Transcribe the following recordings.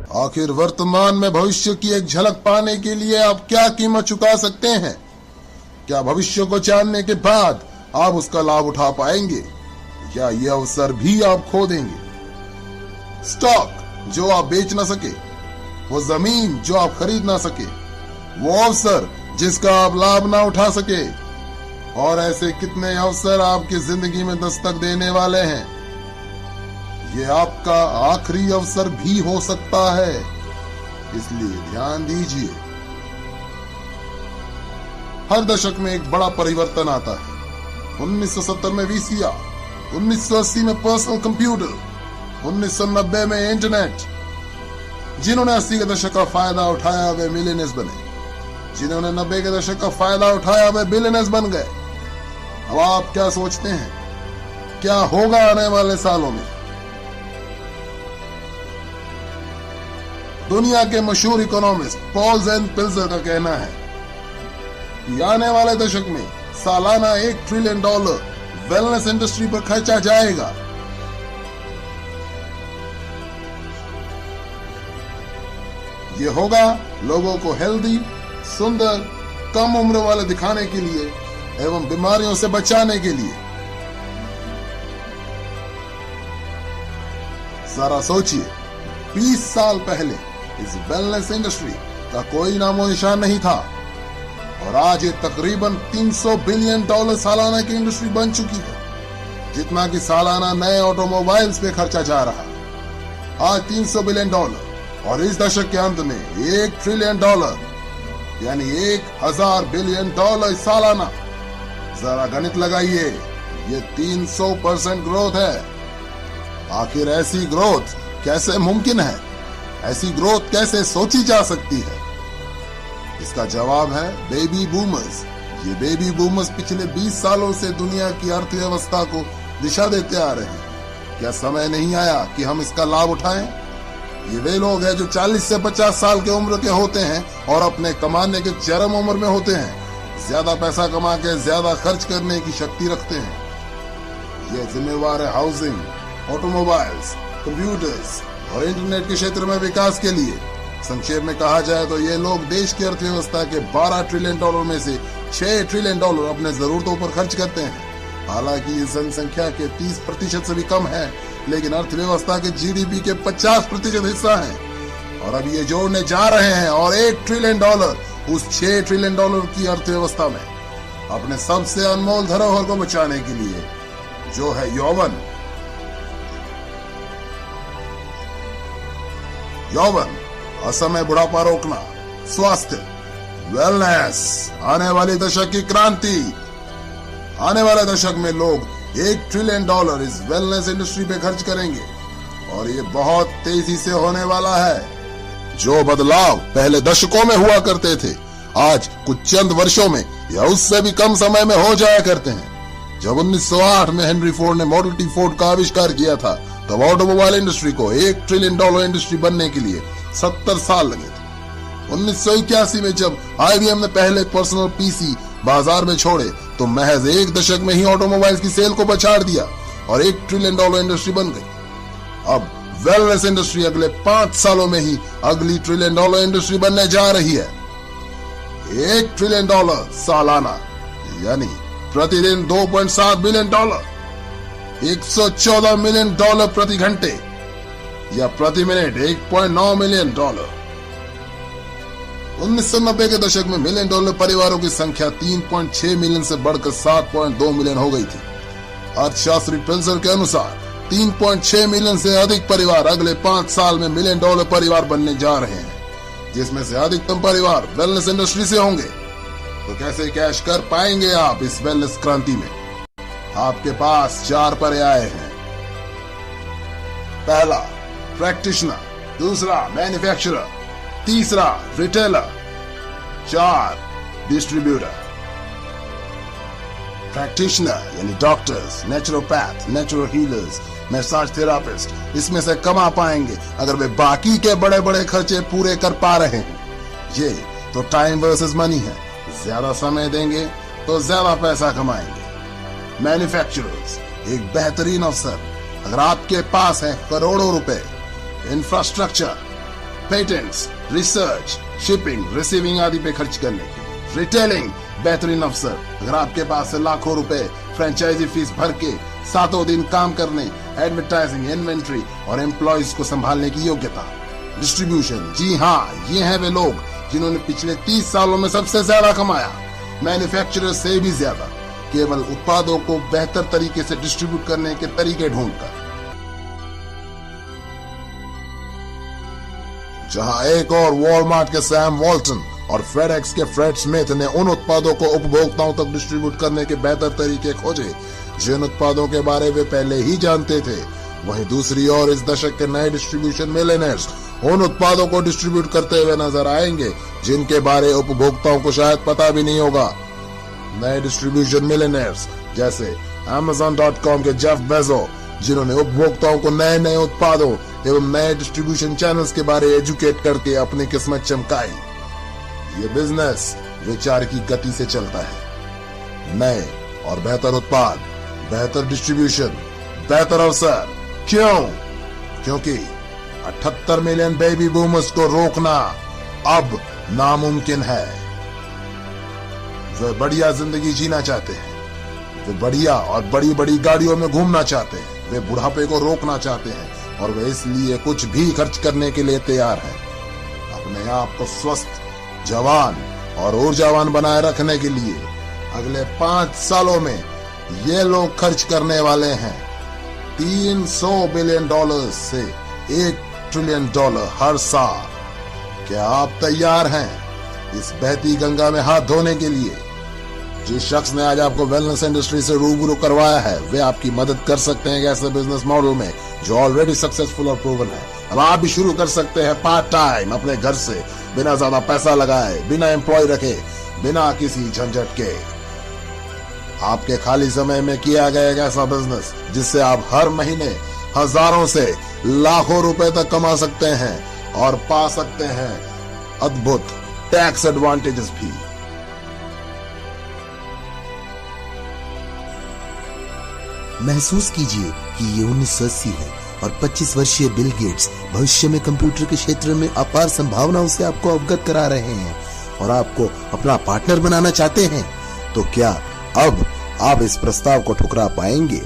आखिर वर्तमान में भविष्य की एक झलक पाने के लिए आप क्या कीमत चुका सकते हैं? क्या भविष्य को जानने के बाद आप उसका लाभ उठा पाएंगे या ये अवसर भी आप खो देंगे? स्टॉक जो आप बेच ना सके, वो जमीन जो आप खरीद ना सके, वो अवसर जिसका आप लाभ ना उठा सके, और ऐसे कितने अवसर आपकी जिंदगी में दस्तक देने वाले हैं। ये आपका आखिरी अवसर भी हो सकता है, इसलिए ध्यान दीजिए। हर दशक में एक बड़ा परिवर्तन आता है। 1970 में वीसीआर, 1980 में पर्सनल कंप्यूटर, 1990 में इंटरनेट। जिन्होंने 80 के दशक का फायदा उठाया वे मिलियनेयर्स बने, जिन्होंने 90 के दशक का फायदा उठाया वे बिलियनेयर्स बन गए। अब आप क्या सोचते हैं क्या होगा आने वाले सालों में? दुनिया के मशहूर इकोनॉमिस्ट पॉल ज़ेन पिल्जर का कहना है कि आने वाले दशक में सालाना $1 ट्रिलियन वेलनेस इंडस्ट्री पर खर्चा जाएगा। ये होगा लोगों को हेल्दी, सुंदर, कम उम्र वाले दिखाने के लिए एवं बीमारियों से बचाने के लिए। जरा सोचिए, 20 साल पहले इस वेलनेस इंडस्ट्री का कोई नामो निशान नहीं था और आज ये तकरीबन $300 बिलियन सालाना की इंडस्ट्री बन चुकी है, जितना कि सालाना नए ऑटोमोबाइल्स पे खर्चा जा रहा है। आज $300 बिलियन और इस दशक के अंत में $1 ट्रिलियन यानी 1000 बिलियन सालाना। जरा गणित लगाइए, ये 300% ग्रोथ है। आखिर ऐसी ग्रोथ कैसे मुमकिन है? ऐसी ग्रोथ कैसे सोची जा सकती है? इसका जवाब है बेबी बूमर्स। ये बेबी बूमर्स पिछले 20 सालों से दुनिया की अर्थव्यवस्था को दिशा देते आ रहे हैं। क्या समय नहीं आया कि हम इसका लाभ उठाएं? ये वे लोग हैं जो 40 से 50 साल के उम्र के होते हैं और अपने कमाने के चरम उम्र में होते हैं। ज्यादा पैसा कमा के ज्यादा खर्च करने की शक्ति रखते हैं। ये जिम्मेवार है हाउसिंग, ऑटोमोबाइल्स, कंप्यूटर्स और इंटरनेट के क्षेत्र में विकास के लिए। संक्षेप में कहा जाए तो ये लोग देश की अर्थव्यवस्था के $12 ट्रिलियन में से $6 ट्रिलियन अपने जरूरतों पर खर्च करते हैं। हालांकि ये जनसंख्या के 30% से भी कम है, लेकिन अर्थव्यवस्था के जीडीपी के 50% हिस्सा है। और अब ये जोड़ने जा रहे हैं और $1 ट्रिलियन उस $6 ट्रिलियन की अर्थव्यवस्था में अपने सबसे अनमोल धरोहर को बचाने के लिए, जो है यौवन। यौवन, असमय बुढ़ापा रोकना, स्वास्थ्य, वेलनेस, आने वाली दशक की क्रांति। आने वाले दशक में लोग $1 ट्रिलियन इस वेलनेस इंडस्ट्री पे खर्च करेंगे और ये बहुत तेजी से होने वाला है। जो बदलाव पहले दशकों में हुआ करते थे, आज कुछ चंद वर्षों में या उससे भी कम समय में हो जाया करते हैं। जब 1908 में हेनरी फोर्ड ने मॉडल टी फोर्ड का आविष्कार किया था, तब ऑटोमोबाइल इंडस्ट्री को $1 ट्रिलियन इंडस्ट्री बनने के लिए 70 साल लगे थे। 1981 में जब IBM ने पहले पर्सनल पीसी बाजार में छोड़े, तो महज एक दशक में ही ऑटोमोबाइल्स की सेल को पछाड़ दिया और $1 ट्रिलियन इंडस्ट्री बन गई। अब वेलनेस इंडस्ट्री अगले 5 सालों में ही अगली $1 ट्रिलियन इंडस्ट्री बनने जा रही है। $1 ट्रिलियन सालाना यानी प्रतिदिन $2.7 बिलियन, $114 मिलियन प्रति घंटे या प्रति मिनट $1.9 मिलियन। 1990 के दशक में $1 मिलियन परिवारों की संख्या 3.6 मिलियन से बढ़कर 7.2 मिलियन हो गई थी। अर्थशास्त्री पिल्जर के अनुसार 3.6 मिलियन से अधिक परिवार अगले 5 साल में $1 मिलियन परिवार बनने जा रहे हैं, जिसमें से अधिकतम परिवार वेलनेस इंडस्ट्री से होंगे। तो कैसे कैश कर पाएंगे आप इस वेलनेस क्रांति में? आपके पास 4 पर्याय हैं। पहला, प्रैक्टिशनर। दूसरा, मैन्युफैक्चरर। तीसरा, रिटेलर। 4, डिस्ट्रीब्यूटर। प्रैक्टिशनर यानी doctors, naturopath, natural healers, massage therapist, इसमें से कमा पाएंगे अगर वे बाकी के बड़े बड़े खर्चे पूरे कर पा रहे हैं। ये तो टाइम वर्सेस मनी है, ज्यादा समय देंगे तो ज्यादा पैसा कमाएंगे। मैन्युफैक्चरर्स, एक बेहतरीन अवसर अगर आपके पास है करोड़ों रुपए, infrastructure, patents, research, shipping, receiving आदि पे खर्च करने की। रिटेलिंग, बेहतरीन अवसर। अगर आपके पास है लाखों रुपए फ्रेंचाइजी फीस भर के सातों दिन काम करने, एडवर्टाइजिंग, इन्वेंट्री और एम्प्लॉयज को संभालने की योग्यता। डिस्ट्रीब्यूशन, जी हाँ, ये हैं वे लोग जिन्होंने पिछले 30 सालों में सबसे ज्यादा कमाया, मैन्युफैक्चरर से भी ज्यादा, केवल उत्पादों को बेहतर तरीके से डिस्ट्रीब्यूट करने के तरीके ढूंढकर। जहां एक और वॉलमार्ट के सैम वॉल्टन और फेडेक्स के फ्रेड स्मिथ ने उन उत्पादों को उपभोक्ताओं तक डिस्ट्रीब्यूट करने के बेहतर तरीके खोजे जिन उत्पादों के बारे में पहले ही जानते थे, वहीं दूसरी ओर इस दशक के नए डिस्ट्रीब्यूशन मिलियनेयर्स उन उत्पादों को डिस्ट्रीब्यूट करते हुए नजर आएंगे जिनके बारे उपभोक्ताओं को शायद पता भी नहीं होगा। नए डिस्ट्रीब्यूशन मिलियनेयर्स जैसे Amazon.com के जेफ बेजो, जिन्होंने उपभोक्ताओं को नए नए उत्पादों एवं नए डिस्ट्रीब्यूशन चैनल्स के बारे एजुकेट करके अपनी किस्मत चमकाई। ये बिजनेस विचार की गति से चलता है। नए और बेहतर उत्पाद, बेहतर डिस्ट्रीब्यूशन, बेहतर अवसर। क्यों? क्योंकि 78 मिलियन बेबी बूमर्स को रोकना अब नामुमकिन है। वे बढ़िया जिंदगी जीना चाहते हैं, वे बढ़िया और बड़ी बड़ी गाड़ियों में घूमना चाहते हैं, वे बुढ़ापे को रोकना चाहते हैं और वे इसलिए कुछ भी खर्च करने के लिए तैयार हैं। अपने आप को स्वस्थ, जवान और ऊर्जावान बनाए रखने के लिए अगले 5 सालों में ये लोग खर्च करने वाले हैं $300 बिलियन से $1 ट्रिलियन हर साल। क्या आप तैयार हैं इस बहती गंगा में हाथ धोने के लिए? जिस शख्स ने आज आपको वेलनेस इंडस्ट्री से रूबरू करवाया है, वे आपकी मदद कर सकते हैं ऐसे बिजनेस मॉडल में जो ऑलरेडी सक्सेसफुल और प्रूवन है। अब आप भी शुरू कर सकते हैं पार्ट टाइम अपने घर से, बिना ज्यादा पैसा लगाए, बिना एम्प्लॉय रखे, बिना किसी झंझट के। आपके खाली समय में किया गया एक ऐसा बिजनेस जिससे आप हर महीने हजारों से लाखों रुपए तक कमा सकते हैं और पा सकते हैं अद्भुत टैक्स एडवांटेजेस भी। महसूस कीजिए कि ये 1980 है और 25 वर्षीय बिल गेट्स भविष्य में कंप्यूटर के क्षेत्र में अपार संभावनाओं से आपको अवगत करा रहे हैं और आपको अपना पार्टनर बनाना चाहते हैं। तो क्या अब आप इस प्रस्ताव को ठुकरा पाएंगे?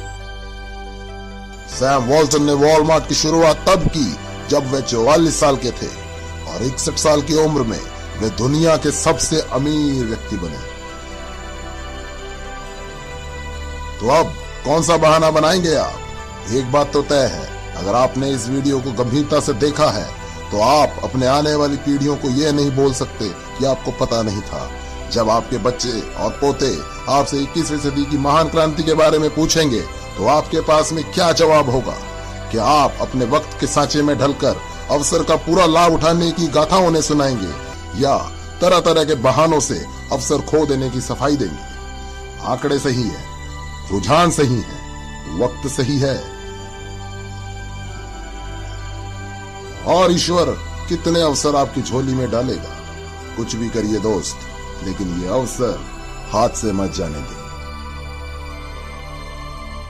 सैम वॉल्टन ने वॉलमार्ट की शुरुआत तब की जब वे 44 साल के थे और 61 साल की उम्र में वे दुनिया के सबसे अमीर व्यक्ति बने। तो अब कौन सा बहाना बनाएंगे आप? एक बात तो तय है, अगर आपने इस वीडियो को गंभीरता से देखा है तो आप अपने आने वाली पीढ़ियों को यह नहीं बोल सकते कि आपको पता नहीं था। जब आपके बच्चे और पोते आपसे 21वीं सदी की महान क्रांति के बारे में पूछेंगे तो आपके पास में क्या जवाब होगा? क्या आप अपने वक्त के सांचे में ढलकर अवसर का पूरा लाभ उठाने की गाथा उन्हें सुनाएंगे या तरह तरह के बहानों से अवसर खो देने की सफाई देंगे? आंकड़े सही है, रुझान सही है, वक्त सही है और ईश्वर कितने अवसर आपकी झोली में डालेगा। कुछ भी करिए दोस्त, लेकिन ये अवसर हाथ से मत जाने दें।